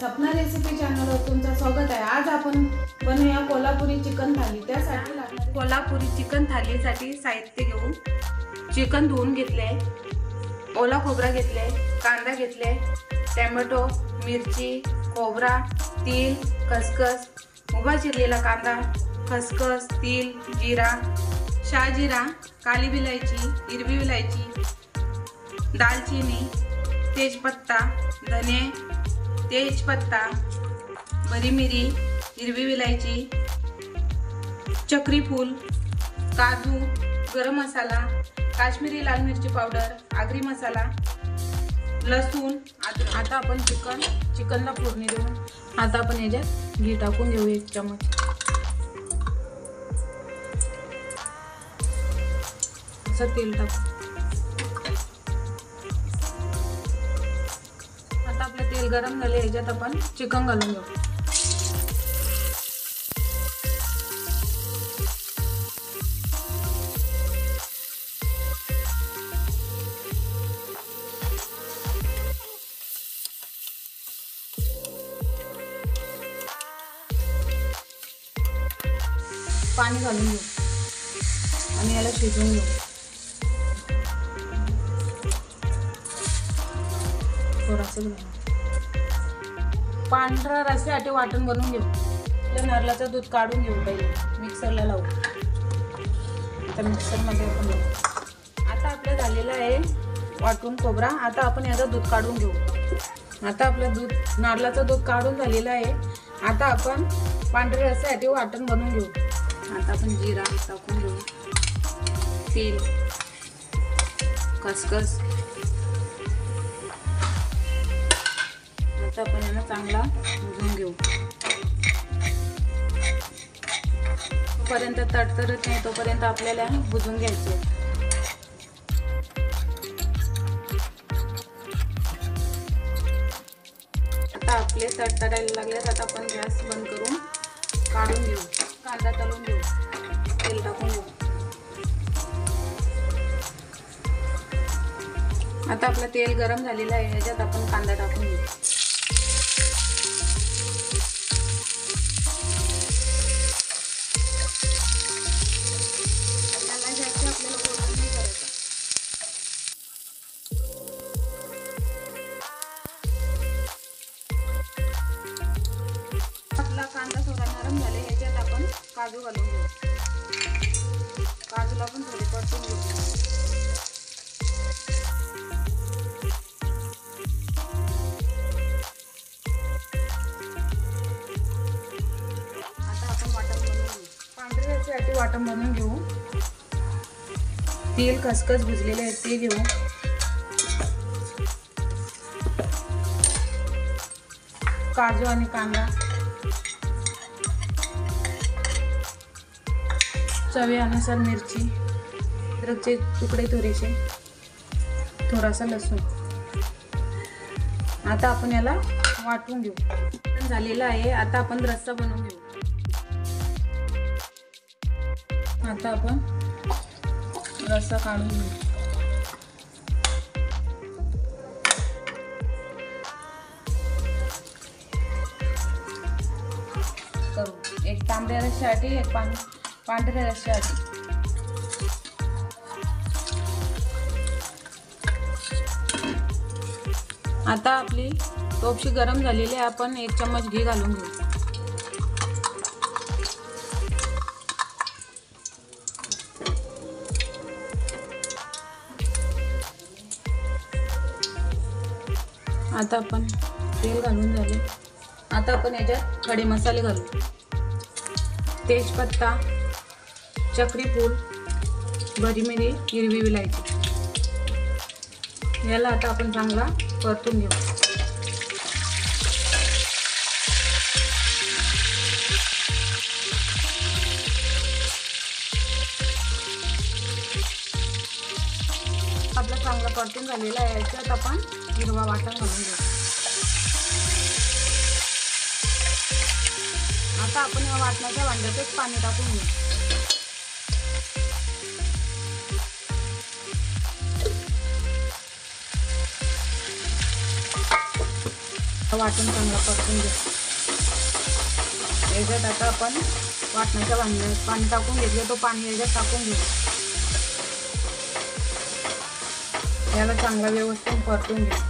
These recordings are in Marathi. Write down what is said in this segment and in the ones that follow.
सपना रेसिपी चॅनलवर तुमचं स्वागत आहे। आज आपण बनवूया कोल्हापुरी चिकन थाली। त्यासाठी लागणारे कोल्हापुरी चिकन थालीसाठी साहित्य घेऊ। चिकन धुवून घेतले, ओला खोबरा घेतले, कांदा घेतले, टोमॅटो, मिरची, खोबरा, तीळ, खसखस, उभा चिरलेला कांदा, खसखस, तीळ, जीरा, शाजीरा, काली विलायची, हिरवी विलायची, दालचीनी, तेजपत्ता, धने, तेजपत्ता, बरी मिरी, हिरवी विलायची, चक्री फूल, काजू, गरम मसाला, काश्मीरी लाल मिरची पावडर, आगरी मसाला, लसूण। आता आपण चिकनला फोडणी देऊन आता आपण याच्यात घी टाकून घेऊ 1 चमच। असं तेल टाकू। आता आपलं तेल गरम झाले, याच्यात आपण चिकन घालून घेऊ। पाणी घालून घेऊ आणि याला शिजवून घेऊ। थोडंसं पांढरा रस्स्यासाठी वाटण बनवून घेऊ। आपल्या नारळाचं दूध काढून घेऊ, पहिले मिक्सरला लावू। आता मिक्सरमध्ये आपण लावू। आता आपलं झालेलं आहे वाटून खोबरा। आता आपण याचं दूध काढून घेऊ। आता आपलं नारळाचं दूध काढून झालेलं आहे। आता आपण पांढऱ्या रस्स्यासाठी वाटण बनवून घेऊ। आता आपण जीरा टाकून घेऊ, तीळ, खसखस। आता आपण याला चांगला भुजून घेऊ। तोपर्यंत तडतडत नाही तोपर्यंत आपल्याला भुजून घ्यायचे। आता आपले तडतडायला लागल्यात। आता आपण गॅस बंद करून काढून घेऊ। कांदा तळून घेऊ, तेल टाकून घेऊ। आता आपलं तेल गरम झालेलं आहे, याच्यात आपण कांदा टाकून घेऊ। आपल्याला जास्त गोळा नाही करायचा। आपला कांदा थोडा नरम झाले, याच्यात आपण काजू घालून घेऊ। काजूला पण थोडी परतून घेऊ। आता आपण वाटण बनवून घेऊ। पांढऱ्या रस्स्यासाठी वाटण बनवून घेऊ। तीळ, खसखस भुजलेले आहेत ते घेऊ। काजू आणि कांदा, चवीनुसार मिरची, अद्रकचे तुकडे थोडेसे, थोडासा लसूण। आता आपण याला वाटून घेऊ। झालेला आहे। आता आपण रस्सा बनवून घेऊ। आता आपण रस्सा काढून घेऊ। करू एक तांबड्या रस्स्यासाठी, एक पांढऱ्या रस्स्यासाठी। आता आपली टोपशी गरम झालेली आहे। आपण 1 चम्मच घी घालून घेऊ। आता आपण तेल घालून झाले। आता आपण याच्यात खडे मसाले घालू। तेजपत्ता, चक्री फूल, बरी मिरी, हिरवी विलायची। याला आता आपण चांगला परतून घेऊ। आपला चांगला परतून झालेला आहे। याच्यात आपण हिरवा वाटण घालून घेऊ। आता आपण या वाटणाच्या भांड्यातच पाणी टाकून घेऊ। वाटण चांगला परतून घेऊ. याच्यात आता आपण वाटणाच्या भांड्यात पाणी टाकून घेतलं, तो पाणी याच्यात टाकून घेऊ. याला चांगला व्यवस्थित परतून घेऊ.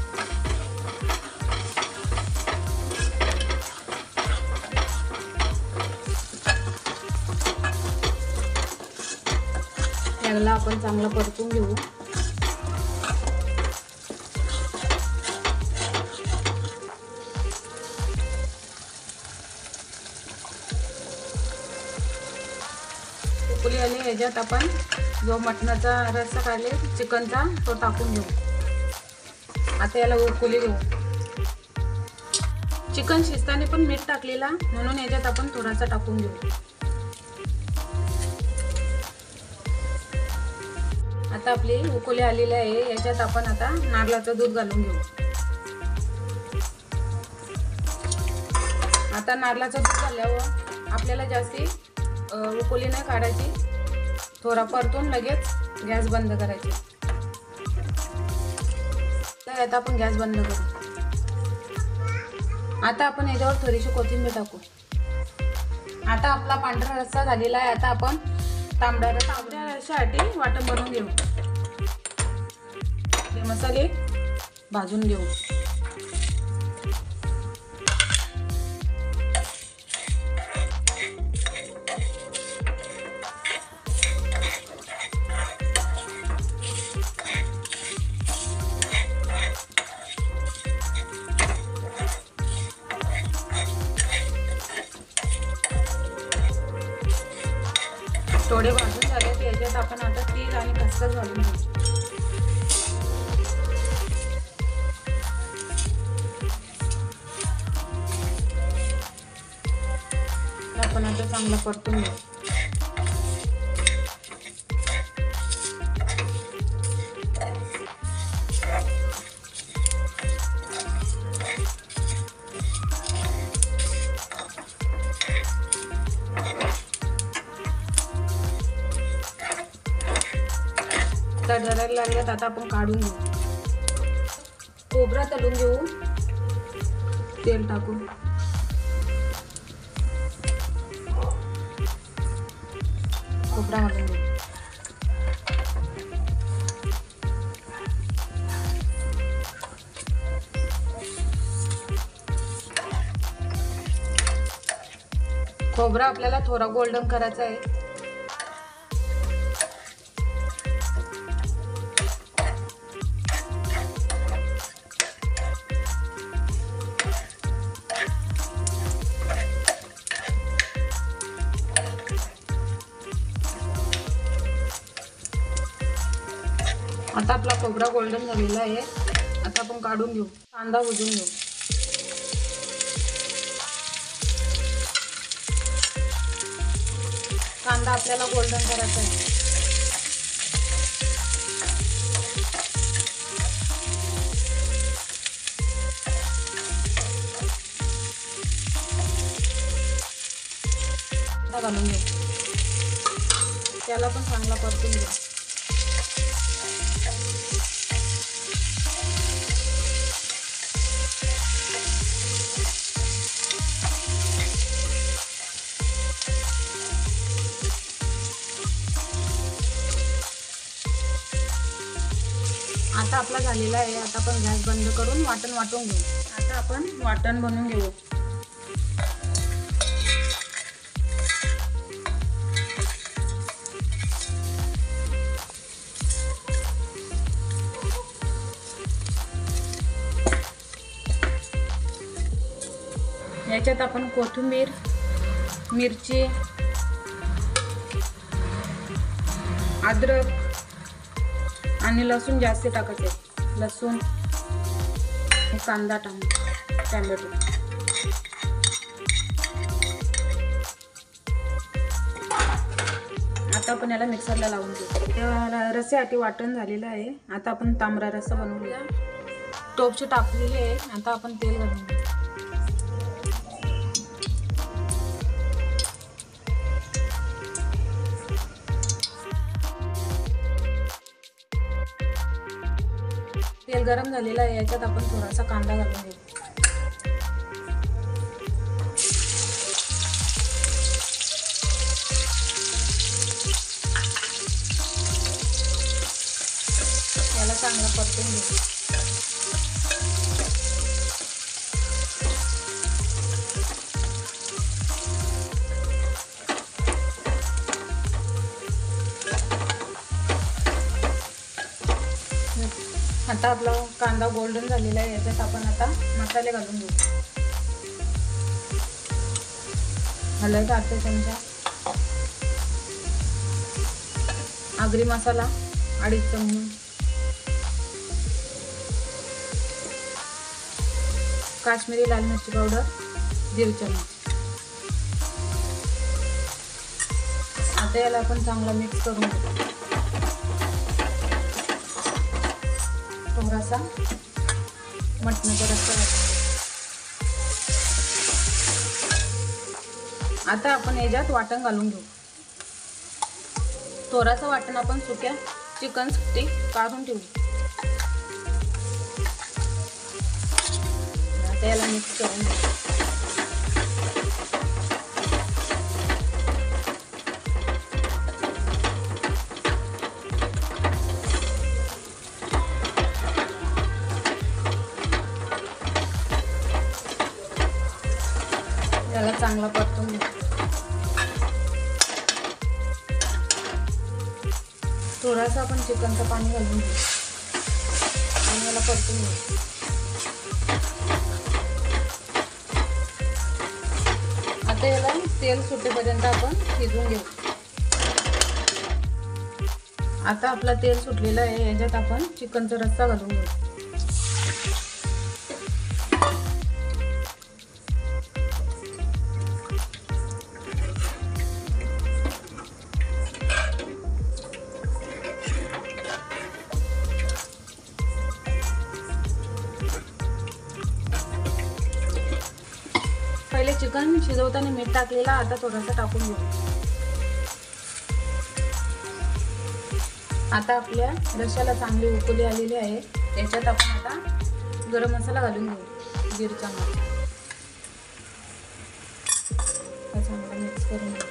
याला आपण चांगला परतून घेऊ. उकळी आली, याच्यात आपण जो मटणाचा रस्सा काढले चिकनचा तो टाकून घेऊ. आता याला उकळी घेऊ. चिकन शिजताना पण मीठ टाकलेला, म्हणून याच्यात आपण थोडासा टाकून घेऊ. आता आपली उकळी आलेली आहे, याच्यात आपण आता नारळाचं दूध घालून घेऊ. आता नारळाचं दूध घाल्यावर आपल्याला जास्ती उकळी नाही काढायची, थोडा परतून लगेच गॅस बंद करायची. तर आता आपण गॅस बंद करू. आता आपण याच्यावर थोडीशी कोथिंबीर टाकू. आता आपला पांढरा रस्सा झालेला आहे. आता आपण तांबड्या रस्स्यासाठी वाटण बनवून घेऊ. हे मसाले भाजून घेऊ. थोडे भाजून झाले की याच्यात आपण आता तीळ आणि खसखस घालून घेऊ. आपण आता चांगला परतून घेऊ. तळायला लागल्यात, आता आपण काढून घेऊ. खोबरा तळून घेऊ. तेल टाकून खोबरा घालून घेऊ. खोबरा आपल्याला थोडा गोल्डन करायचा आहे. आता आपला खोबरा गोल्डन झालेला आहे. आता आपण काढून घेऊ. कांदा भाजून घेऊ. कांदा आपल्याला गोल्डन करायचा आहे. घालून घेऊ. त्याला पण चांगला परतून घेऊ. आता आपला झालेला आहे. आता आपण गॅस बंद करून वाटण वाटून घेऊ. आता आपण वाटण बनवून घेऊ. याच्यात आपण कोथिंबीर, मिरची, अद्रक आणि लसूण जास्त टाकायचे. लसूण, कांदा, टोमॅटो. आता आपण याला मिक्सरला लावून घेऊ. रस्स्यासाठी वाटण झालेलं आहे. आता आपण तांबडा रस्सा बनवूया. टोपची टाकलेली आहे. आता आपण तेल घालून घेऊ. तेल गरम झालेलं आहे. याच्यात आपण थोडासा कांदा घालून घेऊ. चांगला परतून घेऊ. आता आपला कांदा गोल्डन झालेला आहे. याच्यात आपण आता मसाले घालून घेऊ. हळद अर्धा चमचा, आगरी मसाला 2.5 चमचे, काश्मीरी लाल मिरची पावडर 1.5 चमचे. आता याला आपण चांगला मिक्स करून घेऊ. थोडासा मटणाचा रस्सा घालून. आता आपण याच्यात वाटण घालून घेऊ. थोडासा वाटण आपण सुक्या चिकनसाठी काढून ठेवू. आता याला मिक्स करून घेऊ. याला चांगला परतून घेऊ. थोडासा आपण चिकनचं पाणी घालून घेऊ आणि याला परतून घेऊ. आता याला तेल सुटेपर्यंत आपण शिजवून घेऊ. आता आपला तेल सुटलेला आहे. याच्यात आपण चिकनचा रस्सा घालून घेऊ. पहिले चिकन शिजवताना मीठ टाकलेला, आता थोडासा टाकून घेऊ. आता आपल्या रश्श्याला चांगली उकळी आलेली आहे. याच्यात आपण आता गरम मसाला घालून घेऊ 1.5 चमचे. चांगला मिक्स करून घेऊ.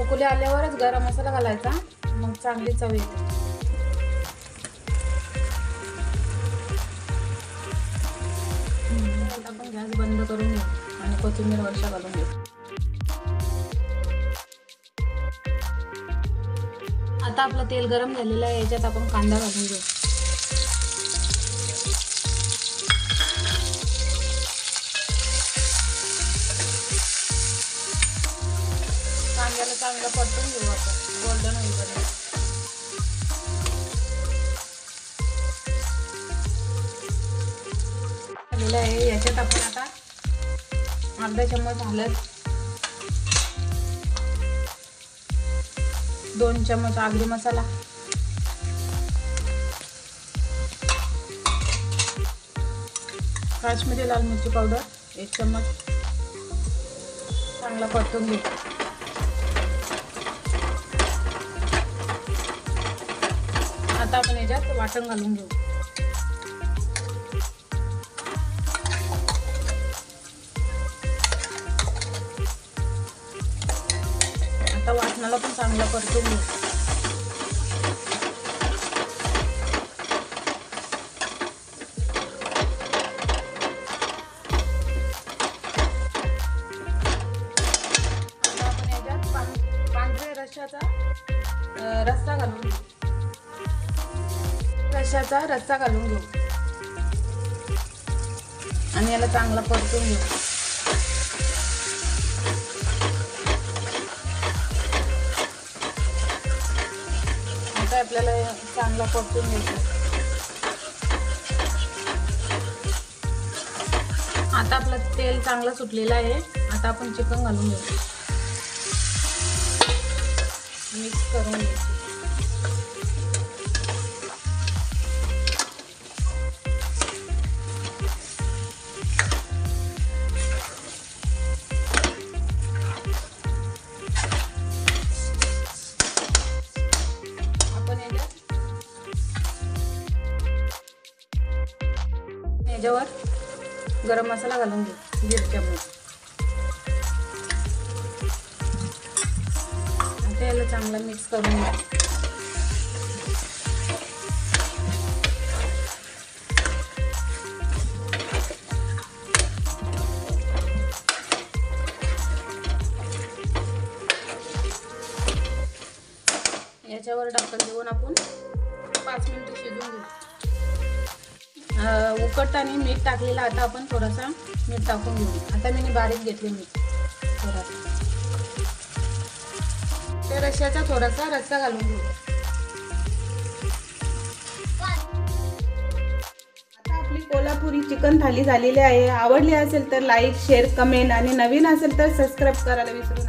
उकळी आल्यावरच गरम मसाला घालायचा, मग चांगली चव येते. आपण गॅस बंद करून घेऊ आणि कोथिंबीर वरच्या घालून घेऊ. आता आपलं तेल गरम झालेलं आहे. याच्यात आपण कांदा घालून घेऊ. कांद्याला चांगलं परतून घेऊ आपण गोल्डन होईपर्यंत. आहे याच्यात आपण आता अर्धा चम्मच हळद, 2 चम्मच आगरी मसाला, काश्मीरी लाल मिरची पावडर 1 चम्मच. चांगला परतून घेऊ. आता आपण याच्यात वाटण घालून घेऊ. आता वाटणाला पण चांगला परतून घेऊ. आता आपण याच्यात पांढऱ्या रश्श्याचा रस्सा घालून घेऊ. रश्श्याचा रस्सा घालून घेऊ आणि याला चांगला परतून घेऊ. आपल्याला चांगला परतून घ्यायचा. आता आपलं तेल चांगलं सुटलेलं आहे. आता आपण चिकन घालून घेऊ. मिक्स करून घ्यायचं. याच्यावर गरम मसाला घालून घेऊ 1.5 चमच. आता याला चांगला मिक्स करून घ्या. याच्यावर ढक्कन देऊन आपण 5 मिनिटं शिजवून घेऊ. उकळताना मीठ टाकलेलं, आता आपण थोडासा मीठ टाकून घेऊ. आता मी बारीक घेतले मीठ थोडासा. त्या रश्श्याचा थोडासा रस्सा घालून घेऊ. आता आपली कोल्हापुरी चिकन थाली झालेली आहे. आवडली असेल तर लाईक, शेअर, कमेंट आणि नवीन असेल तर सबस्क्राईब करायला विसरू